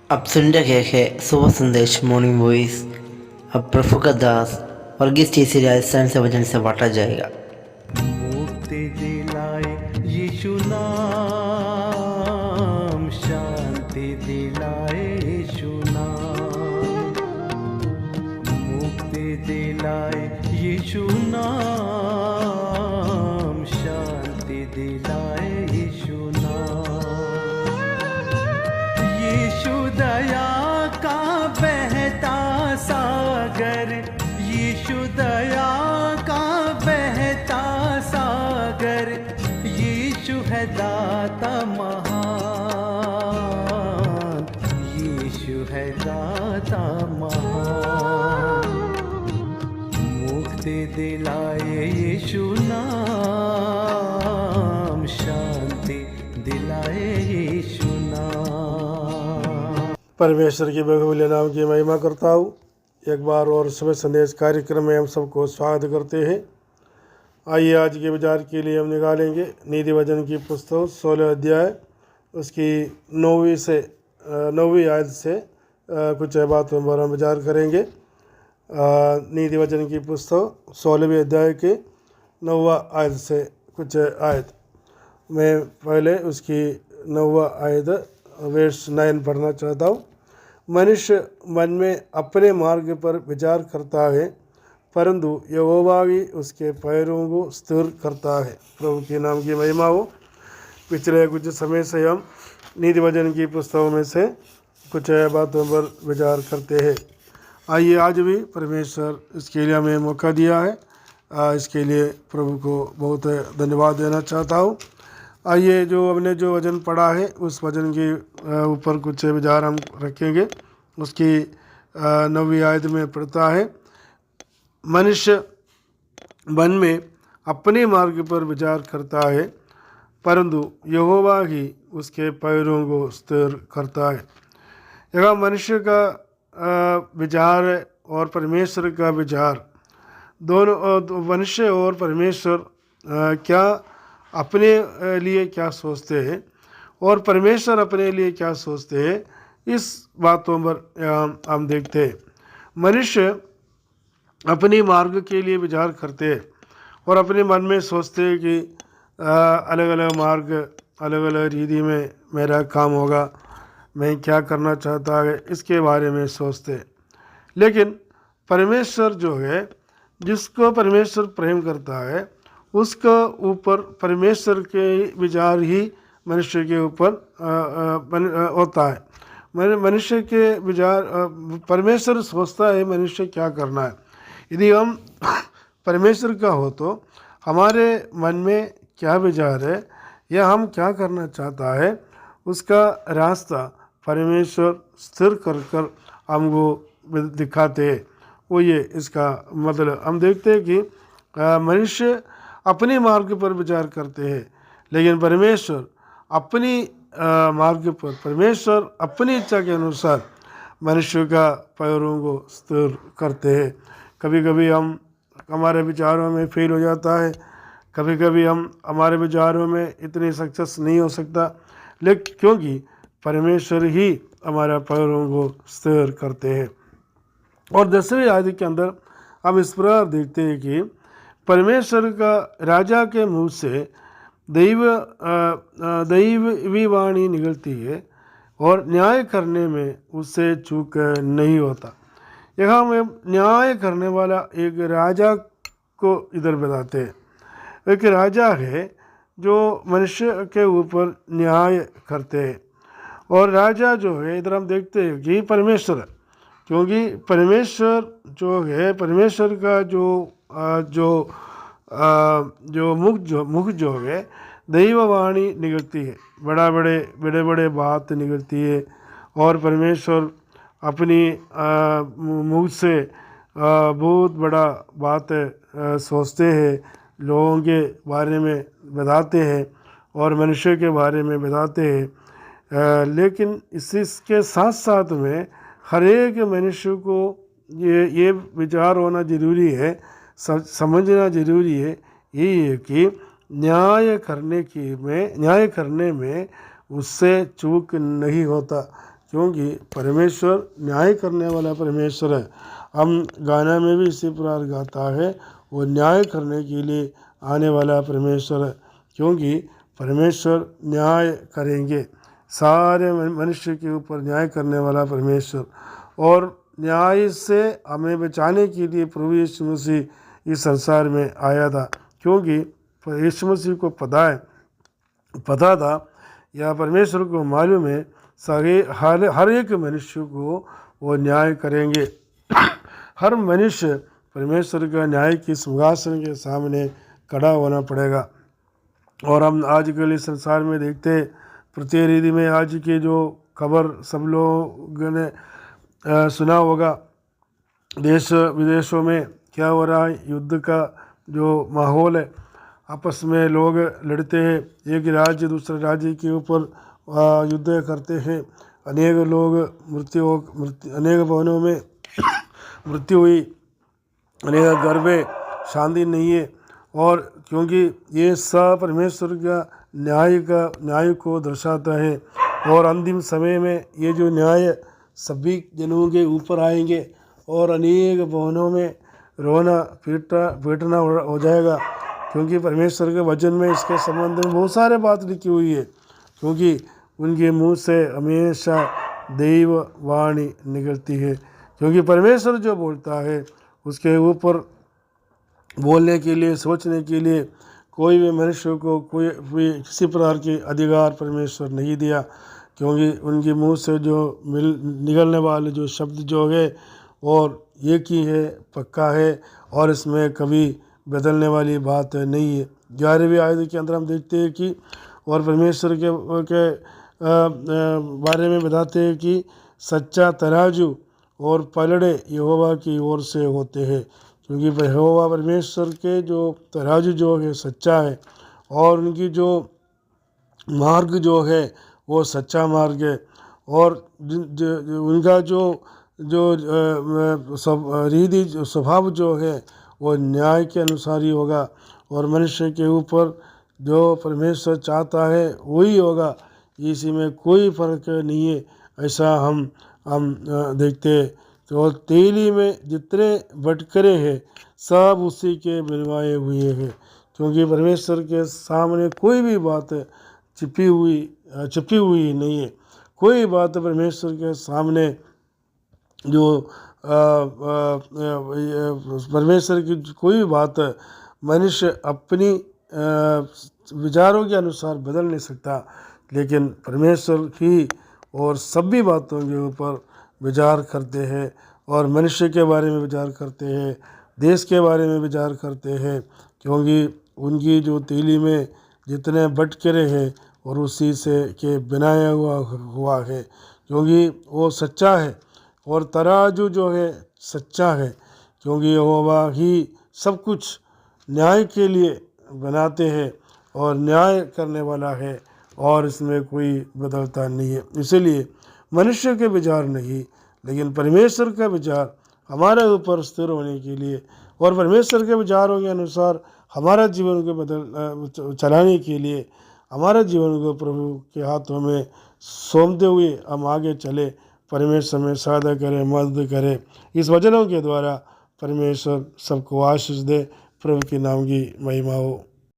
अब सुन रहे हैं सुबह संदेश मॉर्निंग वॉइस। अब प्रफुल्ल दास वर्गीस टीसी राजस्थान से वजन से बांटा जाएगा। मुक्ति दिलाए यीशु नाम, शांति दिलाए यीशु नाम। मुक्ति दिलाए यीशु नाम, शांति दिलाए यीशु नाम। यीशु दया का बहता सागर, यीशु दया का बहता सागर, यीशु है दाता महान, यीशु है दाता महान। मुक्ति दिलाए यीशु नाम, शांति दिलाए यीशु नाम। परमेश्वर के बहुमूल्य नाम की महिमा करता हूँ। एक बार और सुबह संदेश कार्यक्रम में हम सबको स्वागत करते हैं। आइए आज के विचार के लिए हम निकालेंगे नीति वचन की पुस्तक 16 अध्याय उसकी 9वीं आयत से कुछ बातों पर हम विचार करेंगे। नीति वचन की पुस्तक 16वें अध्याय के 9वां आयत से कुछ आयत। मैं पहले उसकी 9वां आयत वर्ष 9 पढ़ना चाहता हूँ। मनुष्य मन में अपने मार्ग पर विचार करता है, परंतु यहोवा ही उसके पैरों को स्थिर करता है। प्रभु के नाम की महिमा हो। पिछले कुछ समय से हम नीति वचन की पुस्तकों में से कुछ बातों पर विचार करते हैं। आइए आज भी परमेश्वर इसके लिए हमें मौका दिया है, इसके लिए प्रभु को बहुत धन्यवाद देना चाहता हूँ। आइए जो हमने जो वचन पढ़ा है उस वचन के ऊपर कुछ विचार हम रखेंगे। उसकी 9वीं आयत में पढ़ता है, मनुष्य मन में अपने मार्ग पर विचार करता है, परंतु यहोवा ही उसके पैरों को स्थिर करता है। यह मनुष्य का विचार और परमेश्वर का विचार दोनों, मनुष्य और परमेश्वर क्या अपने लिए क्या सोचते हैं और परमेश्वर अपने लिए क्या सोचते हैं, इस बातों पर हम देखते हैं। मनुष्य अपनी मार्ग के लिए विचार करते हैं और अपने मन में सोचते हैं कि अलग अलग मार्ग, अलग अलग रीति में मेरा काम होगा, मैं क्या करना चाहता है, इसके बारे में सोचते हैं। लेकिन परमेश्वर जो है, जिसको परमेश्वर प्रेम करता है, उसका ऊपर परमेश्वर के विचार ही मनुष्य के ऊपर होता है। मनुष्य के विचार, परमेश्वर सोचता है मनुष्य क्या करना है। यदि हम परमेश्वर का हो तो हमारे मन में क्या विचार है या हम क्या करना चाहता है, उसका रास्ता परमेश्वर स्थिर कर कर हमको दिखाते हैं। वो ये इसका मतलब हम देखते हैं कि मनुष्य अपने मार्ग पर विचार करते हैं, लेकिन परमेश्वर अपनी मार्ग पर, परमेश्वर अपनी इच्छा के अनुसार मनुष्य का पैरों को स्थिर करते हैं। कभी कभी हम हमारे विचारों में फेल हो जाता है, कभी कभी हम हमारे विचारों में इतने सक्सेस नहीं हो सकता, लेकिन क्योंकि परमेश्वर ही हमारे पैरों को स्थिर करते हैं। और 10वीं आयत के अंदर हम इस प्रकार देखते हैं कि परमेश्वर का राजा के मुँह से दैवी वाणी निकलती है और न्याय करने में उससे चूक नहीं होता। यहाँ में न्याय करने वाला एक राजा को इधर बताते हैं। एक राजा है जो मनुष्य के ऊपर न्याय करते हैं, और राजा जो है इधर हम देखते हैं कि परमेश्वर है, क्योंकि परमेश्वर जो है, परमेश्वर का जो मुख जो है दैववाणी निकलती है, बड़े बड़े बात निकलती है, और परमेश्वर अपनी मुख से बहुत बड़ा बात सोचते हैं, लोगों के बारे में बताते हैं और मनुष्य के बारे में बताते हैं। लेकिन इसके साथ साथ में हर एक मनुष्य को ये विचार होना ज़रूरी है, समझना ज़रूरी है, यही है कि न्याय करने में उससे चूक नहीं होता। क्योंकि परमेश्वर न्याय करने वाला परमेश्वर है। हम गाना में भी इसी प्रकार गाता है, वो न्याय करने के लिए आने वाला परमेश्वर है, क्योंकि परमेश्वर न्याय करेंगे, सारे मनुष्य के ऊपर न्याय करने वाला परमेश्वर। और न्याय से हमें बचाने के लिए प्रभु यीशु मसीह इस संसार में आया था, क्योंकि यीशु मसीह को पता था या परमेश्वर को मालूम है सारे हर एक मनुष्य को वो न्याय करेंगे। हर मनुष्य परमेश्वर का न्याय की सिंहासन के सामने खड़ा होना पड़ेगा। और हम आजकल इस संसार में देखते प्रतिनिधि में आज की जो खबर सब लोगों ने सुना होगा, देश विदेशों में क्या हो रहा है, युद्ध का जो माहौल है, आपस में लोग लड़ते हैं, एक राज्य दूसरे राज्य के ऊपर युद्ध करते हैं, अनेक लोग अनेक भवनों में मृत्यु हुई, अनेक घर में शांति नहीं है। और क्योंकि ये सब परमेश्वर का न्याय को दर्शाता है। और अंतिम समय में ये जो न्याय सभी जनों के ऊपर आएंगे और अनेक भवनों में रोना पीटना हो जाएगा, क्योंकि परमेश्वर के वचन में इसके संबंध में बहुत सारे बात लिखी हुई है, क्योंकि उनके मुंह से हमेशा दैव वाणी निकलती है। क्योंकि परमेश्वर जो बोलता है उसके ऊपर बोलने के लिए, सोचने के लिए कोई भी मनुष्य को कोई किसी प्रकार के अधिकार परमेश्वर नहीं दिया, क्योंकि उनके मुंह से जो निकलने वाले जो शब्द जो है और एक ही है, पक्का है, और इसमें कभी बदलने वाली बात नहीं है। 11वीं आयत के अंदर हम देखते हैं कि और परमेश्वर के बारे में बताते हैं कि सच्चा तराजू और पलड़े यहोवा की ओर से होते हैं, क्योंकि यहोवा परमेश्वर के जो तराजू जो है सच्चा है, और उनकी जो मार्ग जो है वो सच्चा मार्ग है, और उनका जो रीति स्वभाव जो है वो न्याय के अनुसार ही होगा, और मनुष्य के ऊपर जो परमेश्वर चाहता है वही होगा, इसी में कोई फर्क नहीं है। ऐसा हम देखते हैं। तो तेली में जितने बटकरे हैं सब उसी के बनवाए हुए हैं, क्योंकि परमेश्वर के सामने कोई भी बात छिपी हुई नहीं है। कोई बात परमेश्वर के सामने जो परमेश्वर की कोई भी बात मनुष्य अपनी विचारों के अनुसार बदल नहीं सकता, लेकिन परमेश्वर की और सभी बातों के ऊपर विचार करते हैं, और मनुष्य के बारे में विचार करते हैं, देश के बारे में विचार करते हैं, क्योंकि उनकी जो तीली में जितने बटकरे हैं और उसी से के बनाया हुआ है, क्योंकि वो सच्चा है, और तराजू जो है सच्चा है, क्योंकि यहोवा ही सब कुछ न्याय के लिए बनाते हैं और न्याय करने वाला है, और इसमें कोई बदलता नहीं है। इसलिए मनुष्य के विचार नहीं, लेकिन परमेश्वर का विचार हमारे ऊपर स्थिर होने के लिए, और परमेश्वर के विचारों के अनुसार हमारा जीवन को चलाने के लिए हमारे जीवन को प्रभु के हाथों में सौंपते हुए हम आगे चले। परमेश्वर में सहायता करे, मदद करे। इस वचनों के द्वारा परमेश्वर सबको आशीष दे। प्रभु के नाम की महिमा हो।